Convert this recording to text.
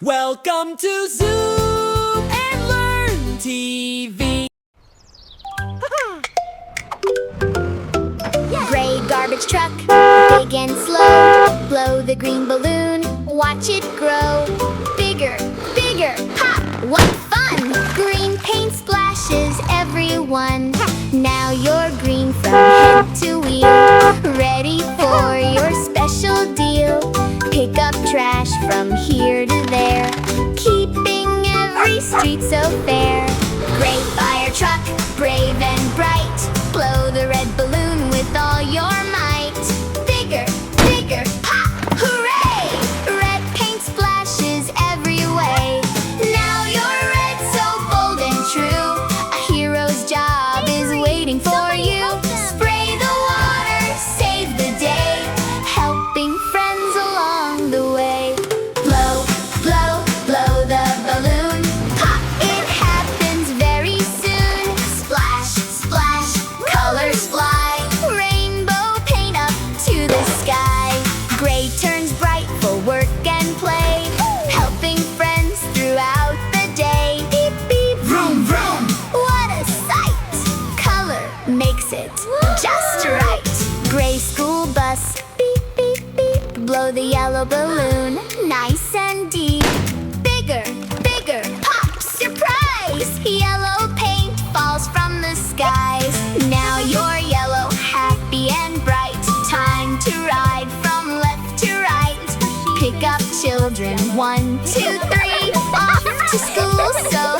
Welcome to Zoom and Learn TV. Gray garbage truck, big and slow. Blow the green balloon, watch it grow. Bigger, bigger, pop, what fun! Green paint splashes everyone. Now you're green from head to wheel. Ready for your special deal. Pick up trash from here to there, keeping every street so fair. Gray fire truck, brave and bright. Blow the red balloon with all your might. Bigger, bigger, pop, hooray! Red paint splashes every way. Now you're red, so bold and true. A hero's job is waiting for you. Spray the water, save the day, helping friends along the way. Blow, blow, blow the balloon. Pop, it happens very soon. Splash, splash, colors fly. Rainbow paint up to the sky. Gray turns bright for work and play, helping friends throughout the day. Beep, beep, vroom, vroom. What a sight! Color makes it just right. Gray school bus, beep, beep, beep. Blow the yellow balloon, nice and deep. Bigger, bigger, pop, surprise! Yellow paint falls from the skies. Now you're yellow, happy and bright. Time to ride from left to right. Pick up children, 1, 2, 3. Off to school so